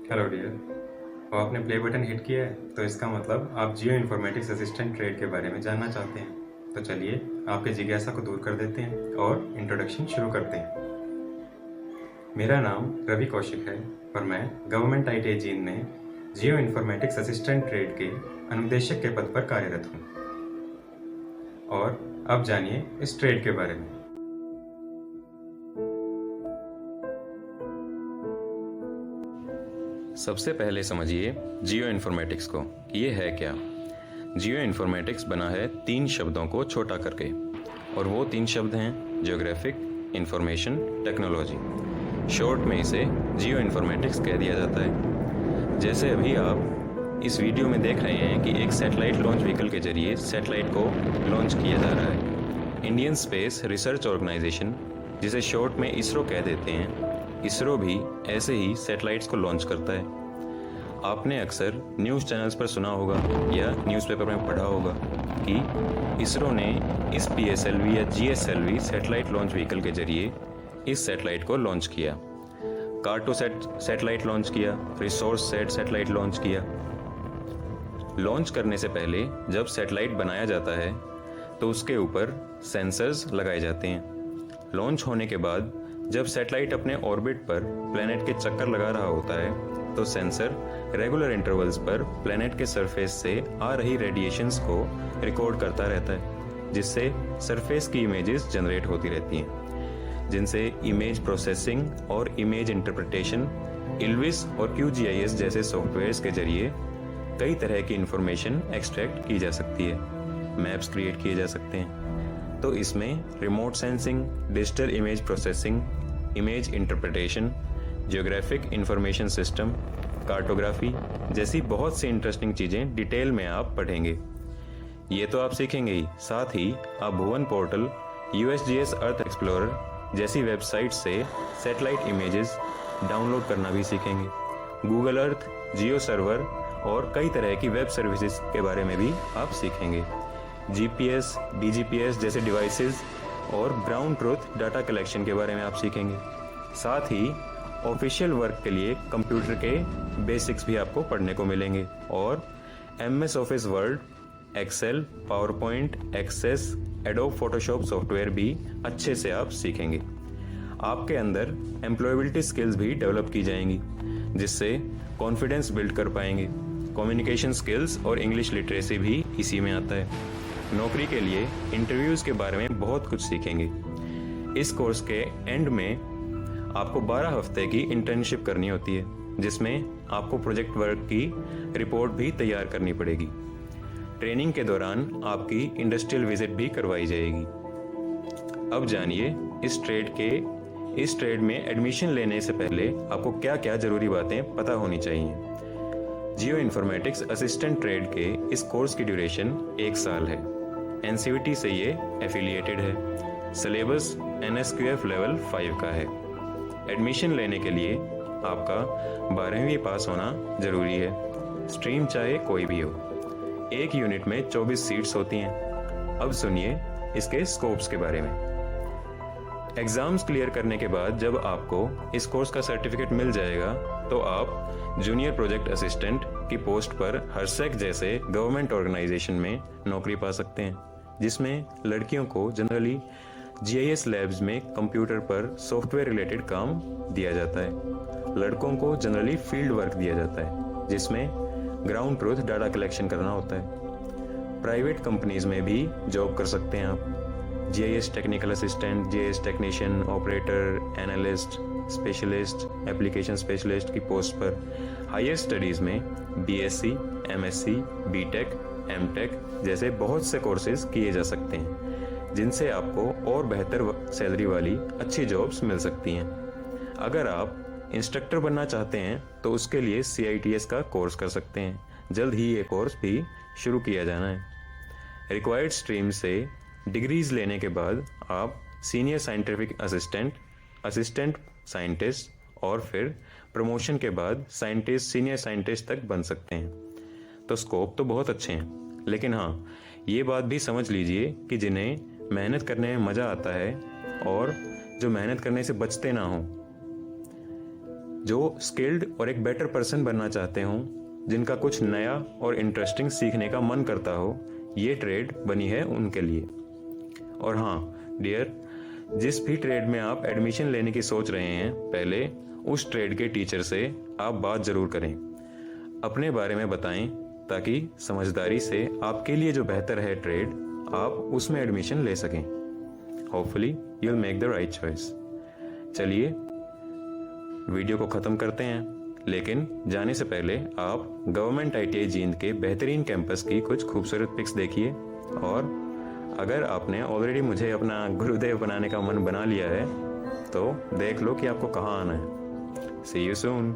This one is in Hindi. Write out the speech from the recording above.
Hello dear. और आपने प्ले बटन हिट किया है तो इसका मतलब आप जियो इन्फॉर्मेटिक्स असिस्टेंट ट्रेड के बारे में जानना चाहते हैं। तो चलिए आपके जिज्ञासा को दूर कर देते हैं और इंट्रोडक्शन शुरू करते हैं। मेरा नाम रवि कौशिक है और मैं गवर्नमेंट आईटीआई जींद में जियो इन्फॉर्मेटिक्स असिस्टेंट ट्रेड के अनुदेशक के पद पर कार्यरत हूँ। और अब जानिए इस ट्रेड के बारे में। सबसे पहले समझिए जियो इन्फॉर्मेटिक्स को। ये है क्या? जियो इन्फॉर्मेटिक्स बना है 3 शब्दों को छोटा करके, और वो 3 शब्द हैं ज्योग्राफिक, इंफॉर्मेशन, टेक्नोलॉजी। शॉर्ट में इसे जियो इन्फॉर्मेटिक्स कह दिया जाता है। जैसे अभी आप इस वीडियो में देख रहे हैं कि एक सैटेलाइट लॉन्च व्हीकल के जरिए सैटेलाइट को लॉन्च किया जा रहा है। इंडियन स्पेस रिसर्च ऑर्गेनाइजेशन, जिसे शॉर्ट में इसरो कह देते हैं, इसरो भी ऐसे ही सैटेलाइट्स को लॉन्च करता है। आपने अक्सर न्यूज़ चैनल्स पर सुना होगा या न्यूज़पेपर में पढ़ा होगा कि इसरो ने इस PSLV या GSLV सैटेलाइट लॉन्च व्हीकल के जरिए इस सैटेलाइट को लॉन्च किया। कार्टोसैट सैटेलाइट लॉन्च किया, रिसोर्स सेट सैटेलाइट लॉन्च किया। लॉन्च करने से पहले जब सैटेलाइट बनाया जाता है तो उसके ऊपर सेंसर्स लगाए जाते हैं। लॉन्च होने के बाद जब सैटेलाइट अपने ऑर्बिट पर प्लैनेट के चक्कर लगा रहा होता है तो सेंसर रेगुलर इंटरवल्स पर प्लैनेट के सरफेस से आ रही रेडिएशंस को रिकॉर्ड करता रहता है, जिससे सरफेस की इमेजेस जनरेट होती रहती हैं, जिनसे इमेज प्रोसेसिंग और इमेज इंटरप्रिटेशन इल्विस और QGIS जैसे सॉफ्टवेयर्स के जरिए कई तरह की इंफॉर्मेशन एक्सट्रैक्ट की जा सकती है। मैप्स क्रिएट किए जा सकते हैं। तो इसमें remote sensing, digital image processing, image interpretation, geographic information system, cartography जैसी बहुत सी इंटरेस्टिंग चीज़ें डिटेल में आप पढ़ेंगे। ये तो आप सीखेंगे ही, साथ ही आप भुवन पोर्टल, USGS अर्थ एक्सप्लोरर जैसी वेबसाइट से सैटेलाइट इमेजेस डाउनलोड करना भी सीखेंगे। गूगल अर्थ, जियो सर्वर और कई तरह की वेब सर्विसेज के बारे में भी आप सीखेंगे। GPS, DGPS जैसे डिवाइसेस और ग्राउंड ट्रूथ डाटा कलेक्शन के बारे में आप सीखेंगे। साथ ही ऑफिशियल वर्क के लिए कंप्यूटर के बेसिक्स भी आपको पढ़ने को मिलेंगे और MS Office Word, Excel, PowerPoint, Access, Adobe Photoshop software भी अच्छे से आप सीखेंगे। आपके अंदर एम्प्लॉयबिलिटी स्किल्स भी डेवलप की जाएंगी, जिससे कॉन्फिडेंस बिल्ड कर पाएंगे। कम्युनिकेशन स्किल्स और इंग्लिश लिटरेसी भी इसी में आता है। नौकरी के लिए इंटरव्यूज़ के बारे में बहुत कुछ सीखेंगे। इस कोर्स के एंड में आपको 12 हफ्ते की इंटर्नशिप करनी होती है, जिसमें आपको प्रोजेक्ट वर्क की रिपोर्ट भी तैयार करनी पड़ेगी। ट्रेनिंग के दौरान आपकी इंडस्ट्रियल विजिट भी करवाई जाएगी। अब जानिए इस ट्रेड में एडमिशन लेने से पहले आपको क्या क्या ज़रूरी बातें पता होनी चाहिए। जियो इन्फॉर्मेटिक्स असिस्टेंट ट्रेड के इस कोर्स की ड्यूरेशन 1 साल है। NCVT से ये एफिलिएटेड है। सिलेबस NSQF लेवल 5 का है। एडमिशन लेने के लिए आपका 12वीं पास होना ज़रूरी है। स्ट्रीम चाहे कोई भी हो। एक यूनिट में 24 सीट्स होती हैं। अब सुनिए इसके स्कोप्स के बारे में। एग्ज़ाम्स क्लियर करने के बाद जब आपको इस कोर्स का सर्टिफिकेट मिल जाएगा तो आप जूनियर प्रोजेक्ट असिस्टेंट की पोस्ट पर हरसेक जैसे गवर्नमेंट ऑर्गेनाइजेशन में नौकरी पा सकते हैं, जिसमें लड़कियों को जनरली GIS लैब्स में कंप्यूटर पर सॉफ्टवेयर रिलेटेड काम दिया जाता है। लड़कों को जनरली फील्ड वर्क दिया जाता है, जिसमें ग्राउंड ट्रूथ डाटा कलेक्शन करना होता है। प्राइवेट कंपनीज में भी जॉब कर सकते हैं आप। GIS technical assistant, GIS technician, operator, analyst, specialist, application specialist की पोस्ट पर हायर स्टडीज़ में BSc, MSc, BTech, MTech जैसे बहुत से कोर्सेज किए जा सकते हैं, जिनसे आपको और बेहतर सैलरी वाली अच्छी जॉब्स मिल सकती हैं। अगर आप इंस्ट्रक्टर बनना चाहते हैं तो उसके लिए CITS का कोर्स कर सकते हैं। जल्द ही ये कोर्स भी शुरू किया जाना है। रिक्वायर्ड स्ट्रीम से डिग्रीज लेने के बाद आप सीनियर साइंटिफिक असिस्टेंट साइंटिस्ट और फिर प्रमोशन के बाद साइंटिस्ट, सीनियर साइंटिस्ट तक बन सकते हैं। तो स्कोप तो बहुत अच्छे हैं, लेकिन हाँ, ये बात भी समझ लीजिए कि जिन्हें मेहनत करने में मज़ा आता है और जो मेहनत करने से बचते ना हों, जो स्किल्ड और एक बेटर पर्सन बनना चाहते हों, जिनका कुछ नया और इंटरेस्टिंग सीखने का मन करता हो, ये ट्रेड बनी है उनके लिए। और हाँ डियर, जिस भी ट्रेड में आप एडमिशन लेने की सोच रहे हैं, पहले उस ट्रेड के टीचर से आप बात ज़रूर करें, अपने बारे में बताएं, ताकि समझदारी से आपके लिए जो बेहतर है ट्रेड, आप उसमें एडमिशन ले सकें। Hopefully you will make the right choice. चलिए वीडियो को ख़त्म करते हैं, लेकिन जाने से पहले आप गवर्नमेंट ITI जींद के बेहतरीन कैंपस की कुछ खूबसूरत पिक्स देखिए। और अगर आपने ऑलरेडी मुझे अपना गुरुदेव बनाने का मन बना लिया है, तो देख लो कि आपको कहाँ आना है। सी यू सून।